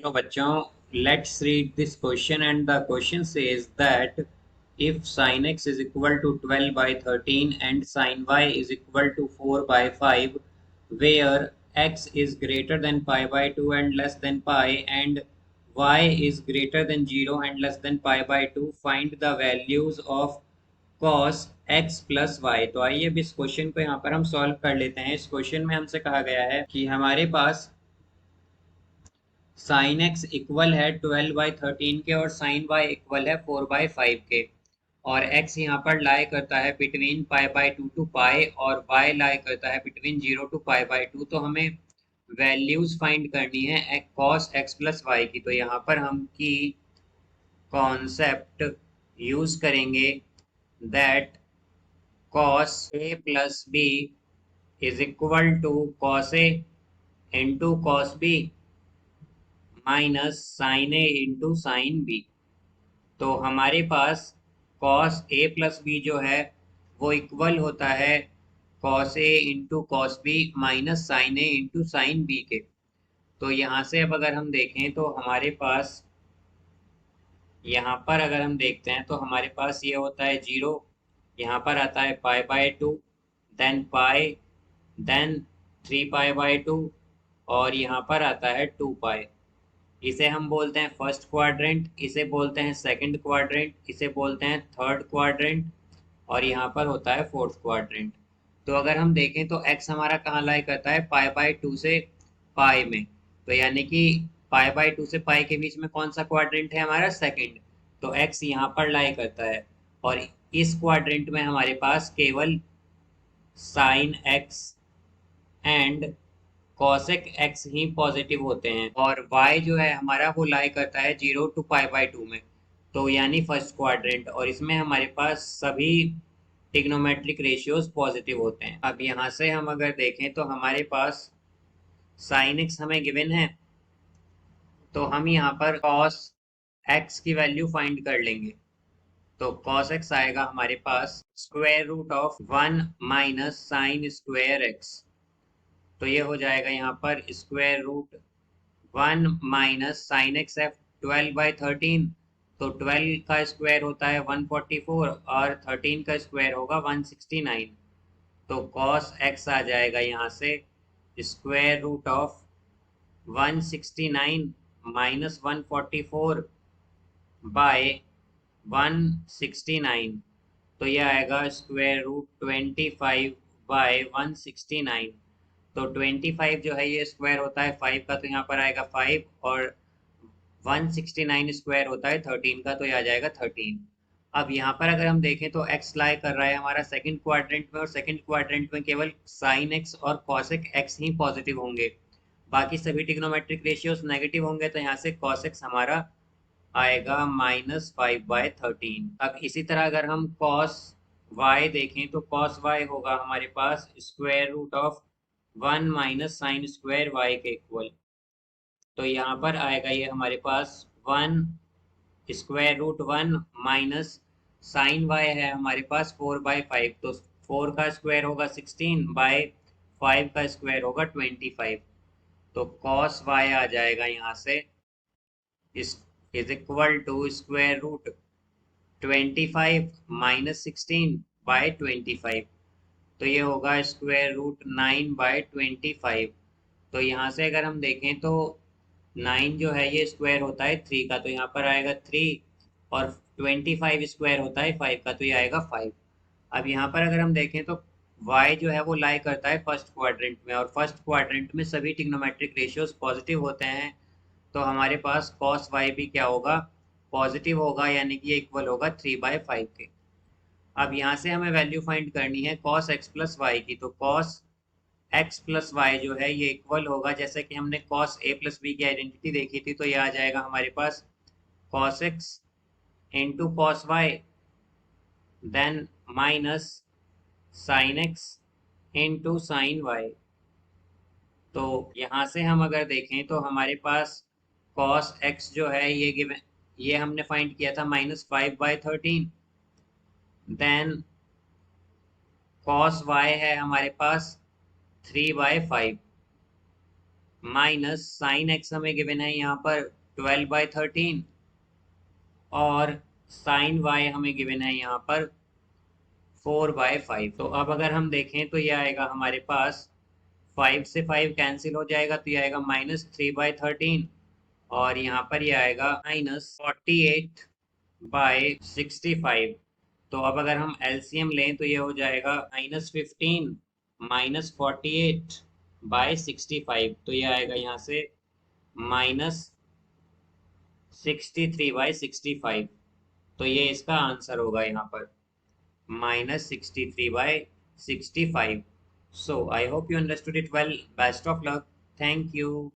तो बच्चों, let's read this question, and the question says that if sin x is equal to 12 by 13 and sin y is equal to 4 by 5, where x is greater than pi by 2 and less than pi, and y is greater than 0 and less than pi by 2, find the values of cos x plus Y. तो आइए अब इस question को यहाँ पर हम solve कर लेते हैं। इस क्वेश्चन में हमसे कहा गया है कि हमारे पास साइन एक्स इक्वल है 12/13 के और साइन वाई इक्वल है 4/5 के, और एक्स यहाँ पर लाई करता है between pi by two to pi और वाई लाई करता है between 0 to pi by two. तो हमें वैल्यूज फाइंड करनी है कॉस एक्स प्लस वाई की। तो यहाँ पर हम की कॉन्सेप्ट यूज करेंगे that cos A plus B is equal to cos A into cos B minus sine A into sine B. तो हमारे पास कॉस ए प्लस बी जो है वो इक्वल होता है cos A into cos B minus sine A into sine B के। तो यहाँ से अब अगर हम देखें तो हमारे पास यहाँ पर अगर हम देखते हैं तो हमारे पास ये होता है 0, यहाँ पर आता है pi by 2, then pi, then 3 pi by 2, और यहाँ पर आता है 2 पाई। इसे हम बोलते हैं फर्स्ट क्वाड्रेंट, इसे बोलते हैं सेकंड क्वाड्रेंट, इसे बोलते हैं थर्ड क्वाड्रेंट, और यहाँ पर होता है फोर्थ क्वाड्रेंट। तो अगर हम देखें तो x हमारा कहाँ लाई करता है पाई बाय 2 से पाई में। तो यानी कि पाई बाय 2 से पाई के बीच में कौन सा क्वाड्रेंट है हमारा सेकंड। तो x यहाँ पर लाई करता है, और इस क्वाड्रेंट में हमारे पास केवल sine x and cosec x ही पॉजिटिव होते हैं, और y जो है हमारा वो लाई करता है 0 टू पाई बाय 2 में। तो यानी फर्स्ट क्वाड्रेंट, और इसमें हमारे पास सभी टिग्नोमेट्रिक रेशियोज पॉजिटिव होते हैं। अब यहाँ से हम अगर देखें तो हमारे पास साइन एक्स हमें गिवन है, तो हम यहाँ पर कॉस एक्स की वैल्यू फाइंड कर लेंगे। तो कॉस एक्स आएगा हमारे पास square root of 1 minus sine square X. तो ये हो जाएगा यहाँ पर square root 1 minus sine X है 12/13। तो 12 का स्क्वायर होता है 144 और 13 का स्क्वायर होगा 169। तो कॉस एक्स आ जाएगा यहाँ से square root of 169 minus 144 by 169। तो यह आएगा स्क्वायर रूट 25/169। तो 25 जो है ये स्क्वायर होता है 5 का, तो यहाँ पर आएगा 5, और 169 स्क्वायर होता है 13 का, तो ये आ जाएगा 13। अब यहाँ पर अगर हम देखें तो x लाई कर रहा है हमारा सेकंड क्वाड्रेंट में, और सेकंड क्वाड्रेंट में केवल साइन x और कॉसेक x ही पॉजिटिव होंगे, बाकी सभी ट्रिग्नोमेट्रिक रेशियोज नेगेटिव होंगे। तो यहाँ से कॉस एक्स हमारा आएगा -5/13। अब इसी तरह अगर हम कॉस y देखें तो कॉस y होगा हमारे पास square root of 1 minus sine square y के इक्वल। तो यहाँ पर आएगा ये हमारे पास 1 square root 1 minus sine y है हमारे पास 4/5। तो 4 का स्क्वायर होगा 16 बाय 5 का स्क्वायर होगा 25। तो कॉस y आ जाएगा यहाँ से is equal to square root 25 minus 16 by 25। तो ये होगा स्क्वायर रूट 9/25। तो यहाँ से अगर हम देखें तो 9 जो है ये स्क्वायर होता है 3 का, तो यहाँ पर आएगा 3, और 25 स्क्वायर होता है 5 का, तो ये आएगा 5। अब यहाँ पर अगर हम देखें तो y जो है वो लाई करता है फर्स्ट क्वाड्रेंट में, और फर्स्ट क्वाड्रेंट में सभी ट्रिग्नोमेट्रिक रेशियोज पॉजिटिव होते हैं। तो हमारे पास कॉस y भी क्या होगा, पॉजिटिव होगा, यानी कि ये इक्वल होगा 3/5 के। अब यहाँ से हमें वैल्यू फाइंड करनी है cos x प्लस वाई की। तो cos x प्लस वाई जो है ये इक्वल होगा, जैसे कि हमने cos a प्लस बी की आइडेंटिटी देखी थी, तो ये आ जाएगा हमारे पास cos x into cos Y, then minus sine x into sine Y. तो यहाँ से हम अगर देखें तो हमारे पास cos x जो है ये गिवन, ये हमने फाइंड किया था -5/13। देन cos y है हमारे पास 3/5। माइनस साइन एक्स हमें गिवन है यहाँ पर 12/13 और साइन वाई हमें गिवन है यहाँ पर 4/5। तो अब अगर हम देखें तो ये आएगा हमारे पास 5 से 5 कैंसिल हो जाएगा, तो ये आएगा -3/13 और यहाँ पर ये आएगा -48/65। तो अब अगर हम एलसीएम लें तो ये हो जाएगा -15 -48/65, तो ये आएगा यहाँ से -63/65। तो ये इसका आंसर होगा यहाँ पर -63/65। So I hope you understood it well. Best of luck. Thank you.